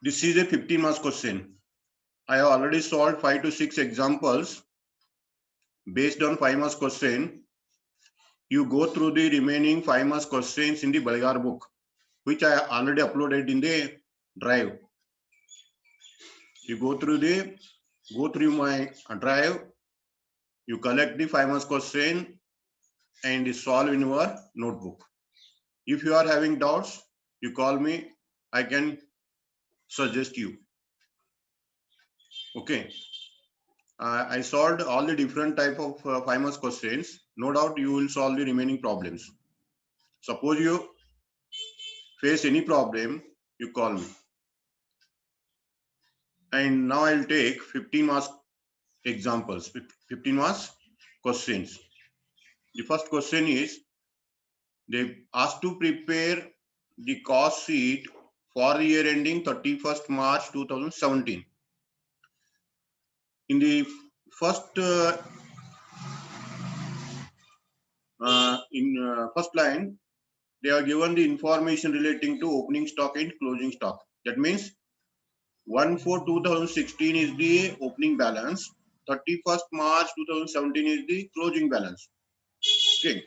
This is a 15 marks question. I have already solved 5 to 6 examples based on 5 marks question. You go through the remaining 5 marks questions in the Balgar book, which I already uploaded in the drive. You go through my drive, you collect the 5 marks question and solve in your notebook. If you are having doubts, you call me, I can suggest you. Okay. I solved all the different type of 5 marks questions. No doubt you will solve the remaining problems. Suppose you face any problem, you call me. And now I'll take 15 marks examples, 15 marks questions. The first question is, they asked to prepare the cost sheet for the year ending 31st March 2017. In the first first line, they are given the information relating to opening stock and closing stock. That means 1/4/2016 is the opening balance, 31st March 2017 is the closing balance. Okay.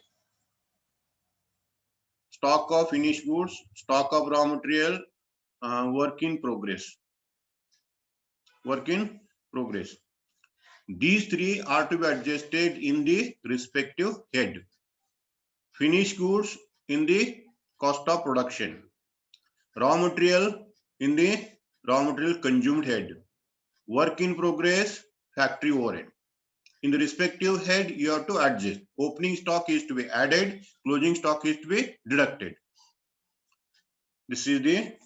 Stock of finished goods, stock of raw material, work in progress. Work in progress. These three are to be adjusted in the respective head. Finished goods in the cost of production. Raw material in the raw material consumed head. Work in progress, factory overhead. In the respective head, you have to adjust. Opening stock is to be added, closing stock is to be deducted. This is the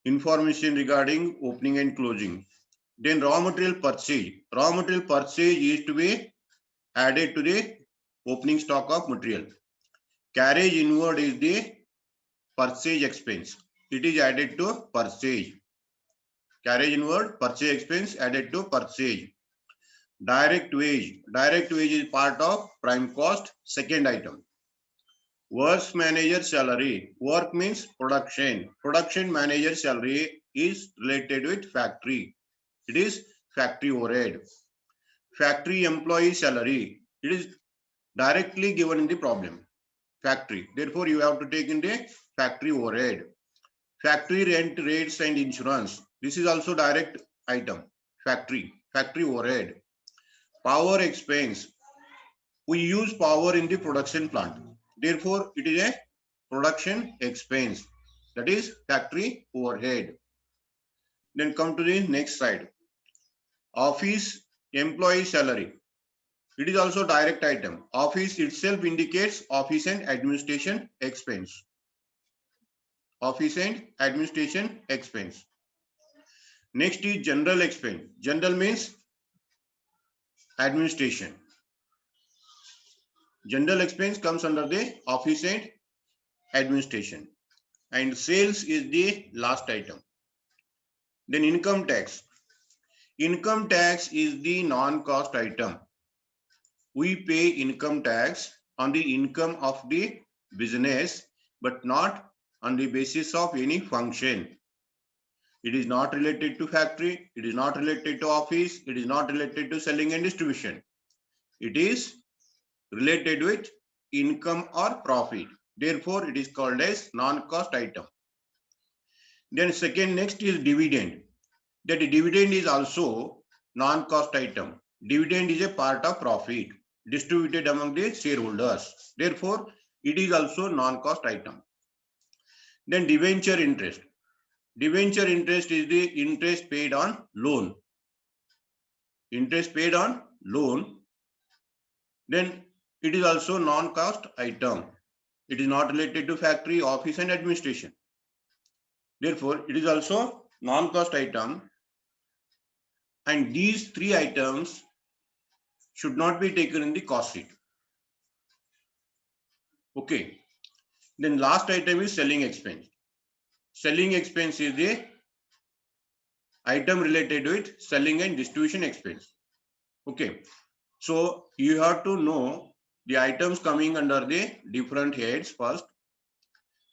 information regarding opening and closing. Then raw material purchase. Raw material purchase is to be added to the opening stock of material. Carriage inward is the purchase expense. It is added to purchase. Carriage inward, purchase expense added to purchase. Direct wage. Direct wage is part of prime cost, second item. Works manager salary. Work means production. Production manager salary is related with factory. It is factory overhead. Factory employee salary. It is directly given in the problem. Factory. Therefore, you have to take in the factory overhead. Factory rent, rates and insurance. This is also direct item. Factory overhead. Power expense. We use power in the production plant. Therefore, it is a production expense. That is factory overhead. Then come to the next slide. Office employee salary. It is also direct item. Office itself indicates office and administration expense. Office and administration expense. Next is general expense. General means administration. General expense comes under the office and administration. And sales is the last item. Then income tax. Income tax is the non-cost item. We pay income tax on the income of the business, but not on the basis of any function. It is not related to factory. It is not related to office. It is not related to selling and distribution. It is related with income or profit. Therefore, it is called as non-cost item. Then next is dividend. That dividend is also non-cost item. Dividend is a part of profit distributed among the shareholders. Therefore, it is also non-cost item. Then debenture interest. Debenture interest is the interest paid on loan. Interest paid on loan. Then it is also non-cost item. It is not related to factory, office and administration. Therefore, it is also non-cost item. And these three items should not be taken in the cost sheet. Okay. Then last item is selling expense. Selling expense is the item related with selling and distribution expense. Okay. So you have to know the items coming under the different heads first.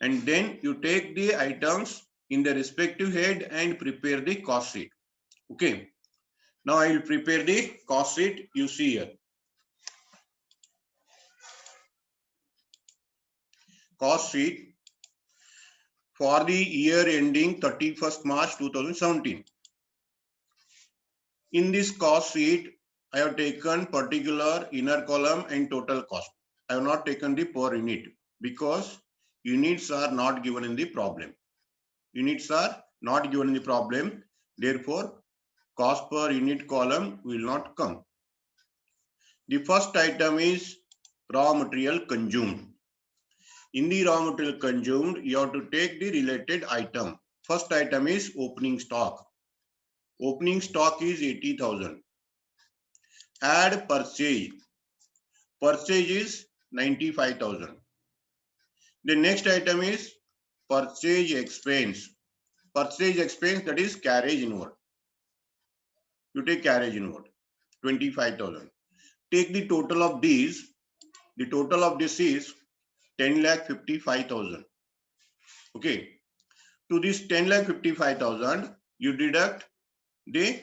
And then you take the items in the respective head and prepare the cost sheet. Okay. Now I will prepare the cost sheet. You see here. Cost sheet for the year ending 31st March 2017. In this cost sheet, I have taken particular inner column and total cost. I have not taken the per unit because units are not given in the problem. Units are not given in the problem. Therefore, cost per unit column will not come. The first item is raw material consumed. In the raw material consumed, you have to take the related item. First item is opening stock. Opening stock is 80,000. Add purchase. Purchase is 95,000. The next item is purchase expense. Purchase expense, that is carriage inward. You take carriage inward, 25,000. Take the total of these. The total of this is 10,55,000. Okay. To this 10,55,000, you deduct the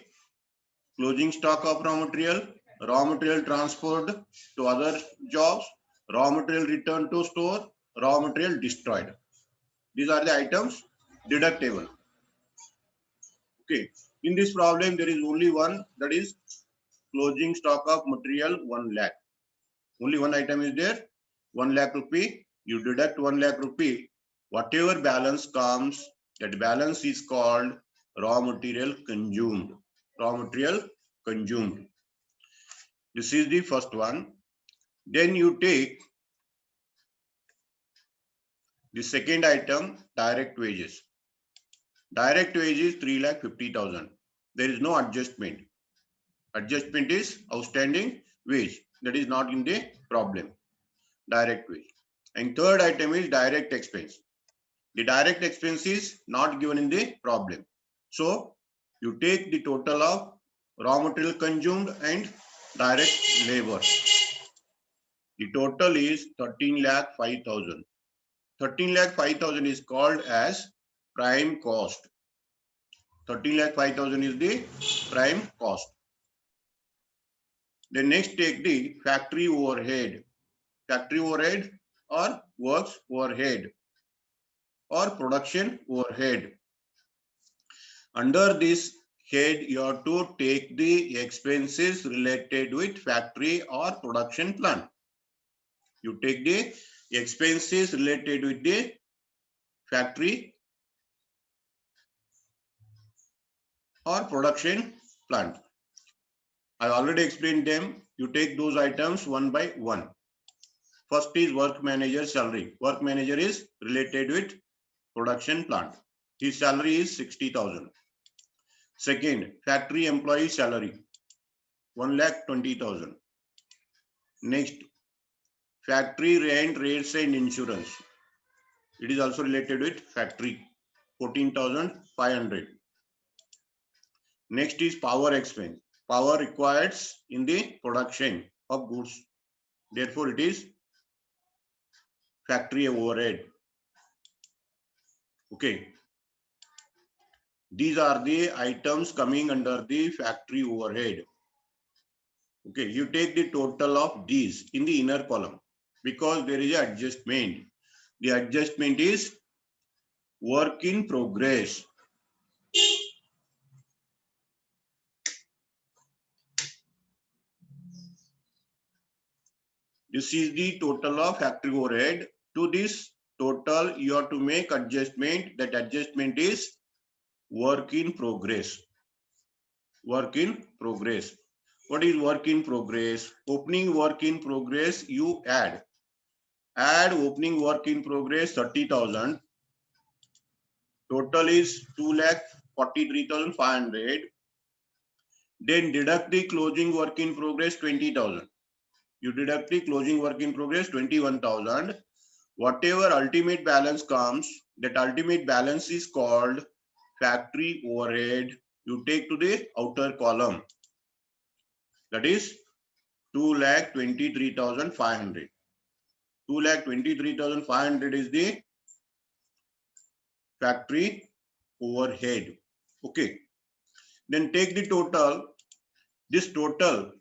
closing stock of raw material transferred to other jobs, raw material returned to store, raw material destroyed. These are the items deductible. Okay. In this problem, there is only one, that is closing stock of material 1 lakh. Only one item is there, 1 lakh rupee. You deduct 1 lakh rupee. Whatever balance comes, that balance is called raw material consumed. Raw material consumed. This is the first one. Then you take the second item, direct wages. Direct wages 3,50,000. There is no adjustment. Adjustment is outstanding wage. That is not in the problem. Direct wage. And third item is direct expense. The direct expense is not given in the problem. So you take the total of raw material consumed and direct labor. The total is 13,05,000. 13,05,000 is called as prime cost. 13,05,000 is the prime cost. Then next take the factory overhead. Factory overhead or works overhead or production overhead. Under this head, you have to take the expenses related with factory or production plant. You take the expenses related with the factory or production plant. I already explained them. You take those items one by one. First is work manager salary. Work manager is related with production plant. His salary is 60,000. Second, factory employee salary, 1,20,000. Next, factory rent, rates and insurance. It is also related with factory, 14,500. Next is power expense. Power required in the production of goods. Therefore, it is factory overhead. Okay. These are the items coming under the factory overhead. Okay, you take the total of these in the inner column because there is an adjustment. The adjustment is work in progress. This is the total of factory overhead. To this total, you have to make adjustment. That adjustment is work in progress. Work in progress. What is work in progress? Opening work in progress, you add. Add opening work in progress 30,000. Total is 2,43,500. Then deduct the closing work in progress 20,000. You deduct the closing work in progress 21,000. Whatever ultimate balance comes, that ultimate balance is called factory overhead. You take to the outer column. That is 2,23,500. 2,23,500 is the factory overhead. Okay. Then take the total. This total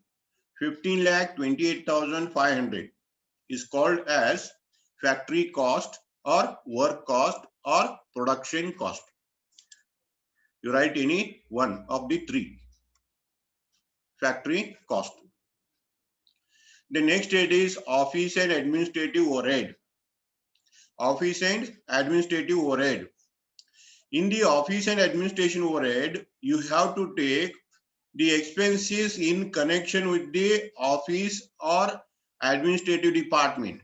15,28,500 is called as factory cost or work cost or production cost. You write any one of the three. Factory cost. The next head is office and administrative overhead. Office and administrative overhead. In the office and administration overhead, you have to take the expenses in connection with the office or administrative department.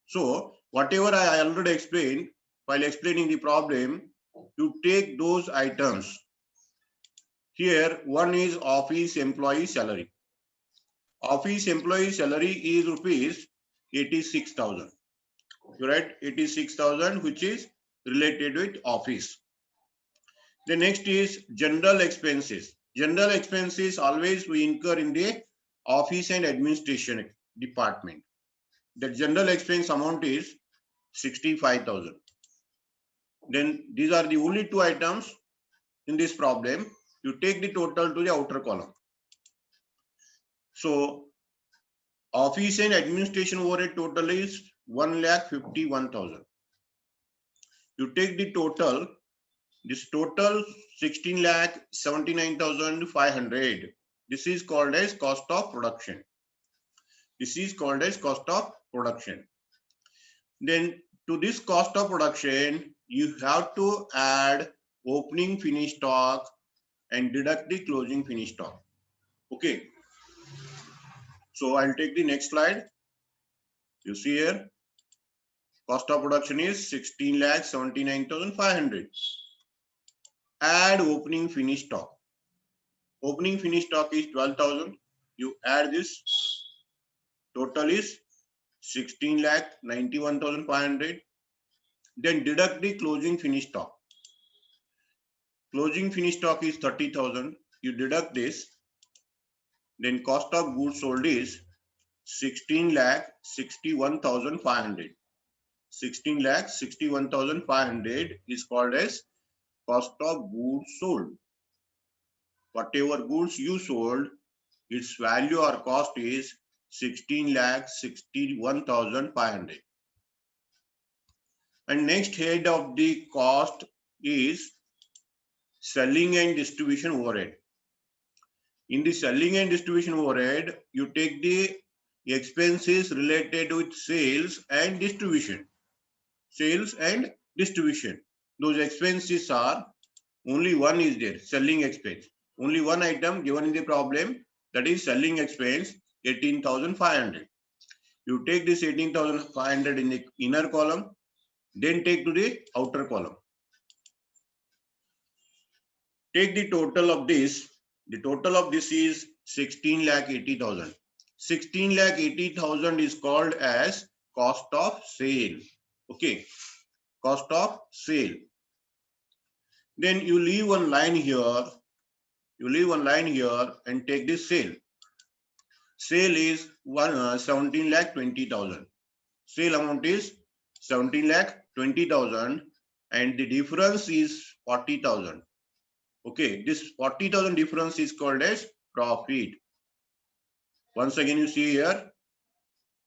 So whatever I already explained while explaining the problem, you take those items. Here one is office employee salary. Office employee salary is rupees 86,000. You write 86,000, which is related with office. The next is general expenses. General expenses always we incur in the office and administration department. The general expense amount is 65,000. Then these are the only two items in this problem. You take the total to the outer column. So office and administration overhead total is 1,51,000. You take the total. This total 16,79,500. This is called as cost of production. This is called as cost of production. Then to this cost of production, you have to add opening finished stock and deduct the closing finished stock. Okay. So I'll take the next slide. You see here, cost of production is 16,79,500. Add opening finished stock. Opening finished stock is 12,000. You add this. Total is 16,91,500. Then deduct the closing finished stock. Closing finished stock is 30,000. You deduct this. Then cost of goods sold is 16,61,500. 16,61,500 is called as cost of goods sold. Whatever goods you sold, its value or cost is 16,61,500. And next head of the cost is selling and distribution overhead. In the selling and distribution overhead, you take the expenses related with sales and distribution. Sales and distribution. Those expenses are, only one is there, selling expense. Only one item given in the problem, that is selling expense, 18,500. You take this 18,500 in the inner column, then take to the outer column. Take the total of this. The total of this is 16,80,000. 16,80,000 is called as cost of sale. Okay, cost of sale. Then you leave one line here. You leave one line here and take this sale. Sale is 17,20,000. Sale amount is 17,20,000 and the difference is 40,000. Okay, this 40,000 difference is called as profit. Once again, you see here,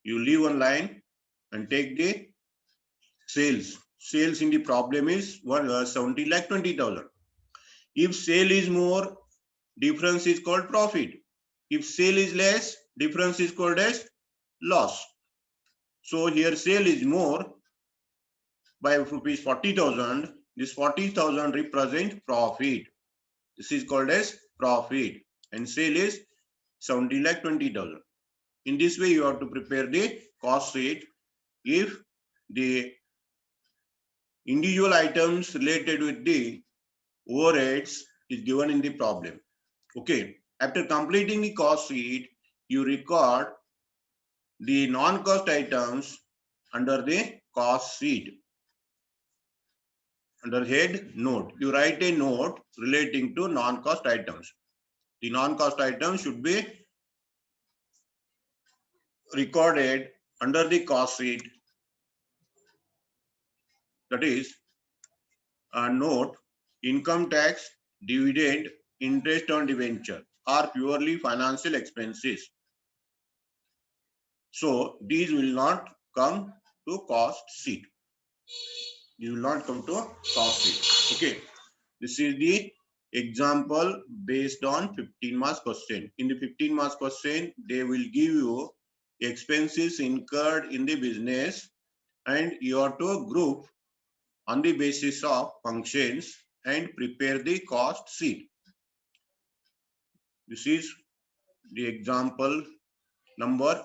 you leave one line and take the sales. Sales in the problem is 17,20,000. If sale is more, difference is called profit. If sale is less, difference is called as loss. So here sale is more by rupees 40,000. This 40,000 represent profit. This is called as profit, and sale is 17,20,000. In this way, you have to prepare the cost sheet if the individual items related with the overheads is given in the problem. Okay. After completing the cost sheet, you record the non-cost items under the cost sheet. Under head note, you write a note relating to non-cost items. The non-cost items should be recorded under the cost sheet. That is a note income tax, dividend, interest on debenture are purely financial expenses. So these will not come to cost sheet. These will not come to cost sheet. Okay. This is the example based on 15 marks question. In the 15 marks question, they will give you expenses incurred in the business and you have to group on the basis of functions and prepare the cost sheet. This is the example number